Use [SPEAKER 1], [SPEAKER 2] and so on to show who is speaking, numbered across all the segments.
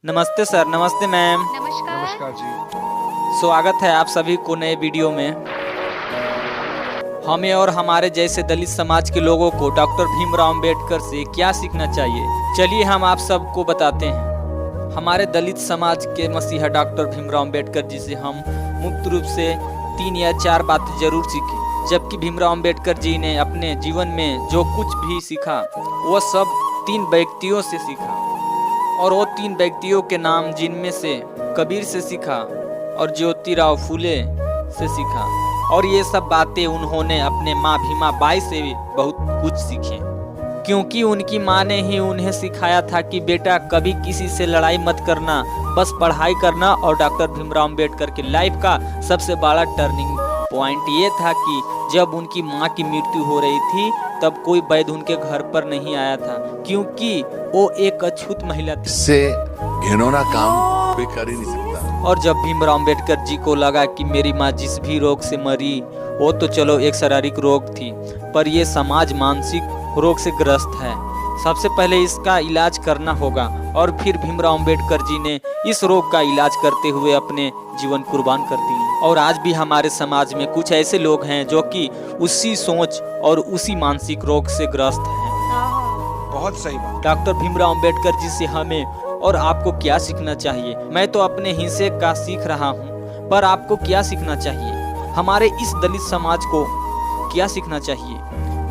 [SPEAKER 1] नमस्ते सर, नमस्ते मैम।
[SPEAKER 2] नमस्कार।
[SPEAKER 3] नमस्कार जी।
[SPEAKER 1] स्वागत है आप सभी को नए वीडियो में। हमें और हमारे जैसे दलित समाज के लोगों को डॉक्टर भीमराव अंबेडकर से क्या सीखना चाहिए, चलिए हम आप सबको बताते हैं। हमारे दलित समाज के मसीहा डॉक्टर भीमराव अंबेडकर जी से हम मुक्त रूप से 3 या 4 बातें जरूर सीखी। जबकि भीमराव अंबेडकर जी ने अपने जीवन में जो कुछ भी सीखा वह सब 3 व्यक्तियों से सीखा, और वो 3 व्यक्तियों के नाम जिनमें से कबीर से सीखा और ज्योतिराव फूले से सीखा, और ये सब बातें उन्होंने अपने माँ भीमा बाई से भी बहुत कुछ सीखे, क्योंकि उनकी माँ ने ही उन्हें सिखाया था कि बेटा कभी किसी से लड़ाई मत करना, बस पढ़ाई करना। और डॉक्टर भीमराव अंबेडकर की लाइफ का सबसे बड़ा टर्निंग पॉइंट ये था कि जब उनकी माँ की मृत्यु हो रही थी तब कोई वैद्य उनके घर पर नहीं आया था, क्योंकि वो एक अछूत महिला थी।
[SPEAKER 3] इससे घिनौना काम कोई कर ही नहीं सकता।
[SPEAKER 1] और जब भीमराव अंबेडकर जी को लगा कि मेरी माँ जिस भी रोग से मरी वो तो चलो एक शारीरिक रोग थी, पर ये समाज मानसिक रोग से ग्रस्त है, सबसे पहले इसका इलाज करना होगा। और फिर भीमराव अंबेडकर जी ने इस रोग का इलाज करते हुए अपने जीवन कुर्बान कर दिए। और आज भी हमारे समाज में कुछ ऐसे लोग हैं जो कि उसी सोच और उसी मानसिक रोग से ग्रस्त हैं।
[SPEAKER 3] बहुत सही बात।
[SPEAKER 1] डॉक्टर भीमराव अंबेडकर जी से हमें और आपको क्या सीखना चाहिए? मैं तो अपने हिस्से का सीख रहा हूँ, पर आपको क्या सीखना चाहिए? हमारे इस दलित समाज को क्या सीखना चाहिए?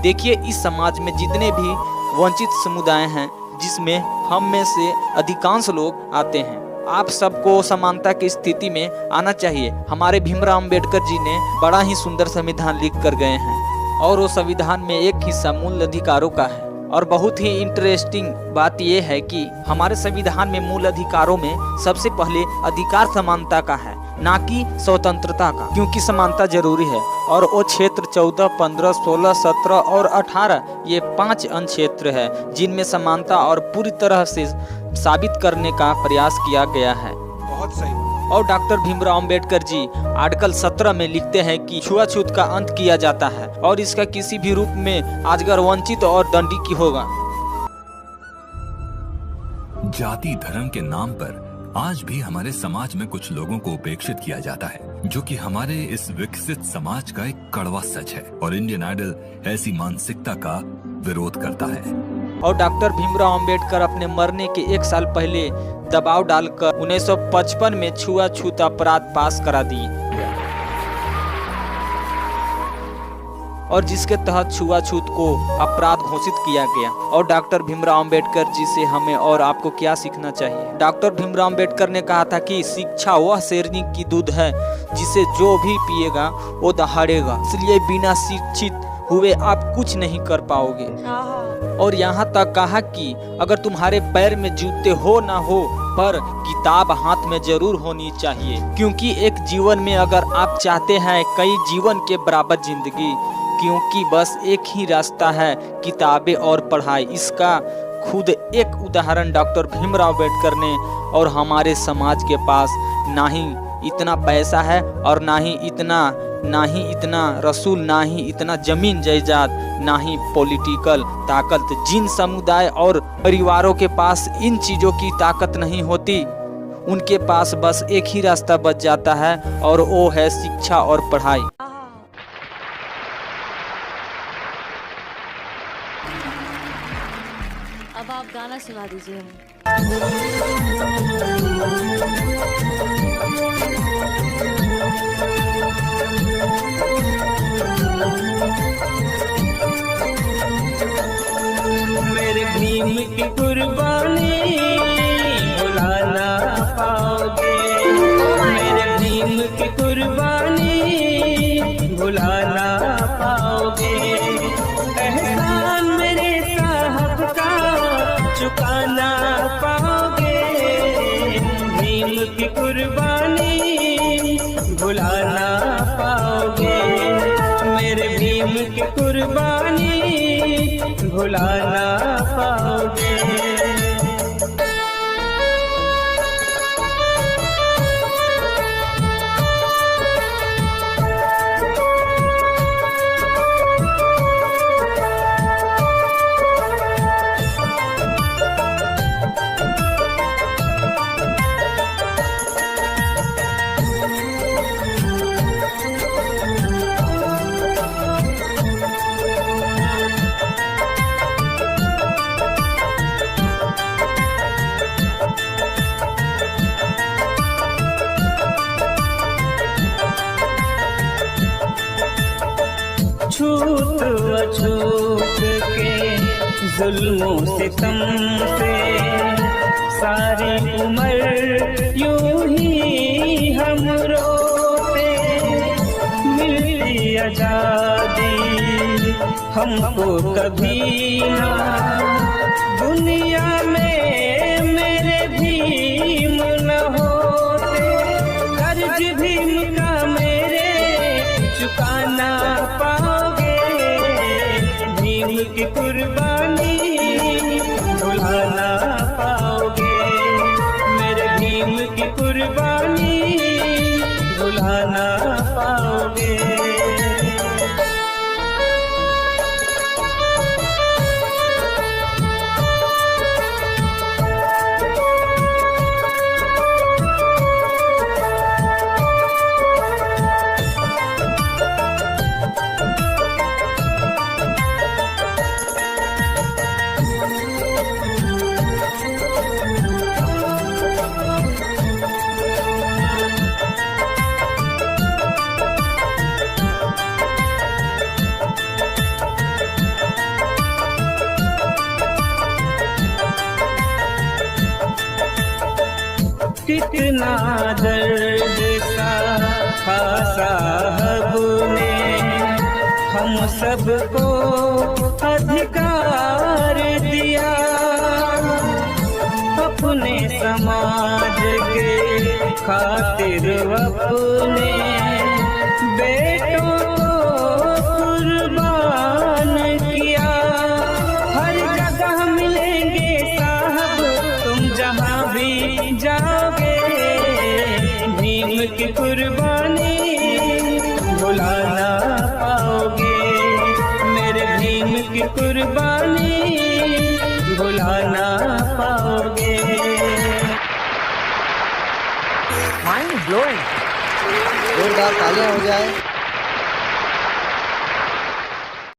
[SPEAKER 1] देखिए, इस समाज में जितने भी वंचित समुदाय हैं, जिसमें हम में से अधिकांश लोग आते हैं, आप सबको समानता की स्थिति में आना चाहिए। हमारे भीमराव अंबेडकर जी ने बड़ा ही सुंदर संविधान लिख कर गए हैं, और वो संविधान में एक हिस्सा मूल अधिकारों का है। और बहुत ही इंटरेस्टिंग बात यह है कि हमारे संविधान में मूल अधिकारों में सबसे पहले अधिकार समानता का है, ना कि स्वतंत्रता का, क्योंकि समानता जरूरी है। और वो क्षेत्र 14, 15, 16, 17 और 18 ये 5 अन्य क्षेत्र है जिनमें समानता और पूरी तरह से साबित करने का प्रयास किया गया है।
[SPEAKER 3] बहुत सही बात।
[SPEAKER 1] और डॉक्टर भीमराव अंबेडकर जी आर्टिकल 17 में लिखते हैं कि छुआछूत का अंत किया जाता है और इसका किसी भी रूप में अजगर वंचित और दंडी की होगा।
[SPEAKER 4] जाति धर्म के नाम पर आज भी हमारे समाज में कुछ लोगों को उपेक्षित किया जाता है, जो कि हमारे इस विकसित समाज का एक कड़वा सच है। और इंडियन आइडल ऐसी मानसिकता का विरोध करता है।
[SPEAKER 1] और डॉक्टर भीमराव अंबेडकर अपने मरने के 1 साल पहले दबाव डालकर 1955 में छुआछूत अपराध पास करा दिए, और जिसके तहत छुआछूत को अपराध घोषित किया गया। और डॉक्टर भीमराव अंबेडकर जी से हमें और आपको क्या सीखना चाहिए? डॉक्टर भीमराव अंबेडकर ने कहा था कि शिक्षा वह शेरनी की दूध है जिसे जो भी पिएगा वो दहाड़ेगा, इसलिए बिना शिक्षित हुए आप कुछ नहीं कर पाओगे। और यहाँ तक कहा कि अगर तुम्हारे पैर में जूते हो ना हो, पर किताब हाथ में जरूर होनी चाहिए, क्योंकि एक जीवन में अगर आप चाहते हैं कई जीवन के बराबर जिंदगी, क्योंकि बस एक ही रास्ता है, किताबें और पढ़ाई। इसका खुद एक उदाहरण डॉक्टर भीमराव अंबेडकर ने। और हमारे समाज के पास ना ही इतना पैसा है और ना ही इतना रसूल, ना ही इतना जमीन जायदाद, ना ही पॉलिटिकल ताकत। जिन समुदाय और परिवारों के पास इन चीजों की ताकत नहीं होती, उनके पास बस एक ही रास्ता बच जाता है, और वो है शिक्षा और पढ़ाई।
[SPEAKER 2] अब आप गाना सुना दीजिए हमें।
[SPEAKER 5] मेरे भीम की कुर्बानी भुला ना पाओगे, मेरे भीम की कुर्बानी भुला ना पाओगे। एहसान मेरे साहब का चुका ना पाओगे, भीम की कुर्बानी भुला ना पाओगे। मेरे भीम की कुर्बानी भुला ना पाओगे। जुल्मों से तम से सारी उम्र यूं ही हम रोते, मिलती आजादी हमको कभी ना दुनिया में मेरे भीम न होते, कर्ज भीम का मेरे चुकाना पाओगे, भीम की कुर्बानी भुलाना पाओगे, मेरे भीम की कुर्बानी भुलाना पाओगे। कितना दर्द का साहब ने हम सबको अधिकार दिया, अपने समाज के खातिर अपने बेटों को कुर्बान किया, हर जगह मिलेंगे साहब तुम जहां भी जाओगे, भीम की कुर्बानी भुलाना पाओगे, मेरे भीम की कुर्बानी भुलाना पाओगे।
[SPEAKER 6] Mind blowing.
[SPEAKER 7] जोरदार तालियां हो जाए।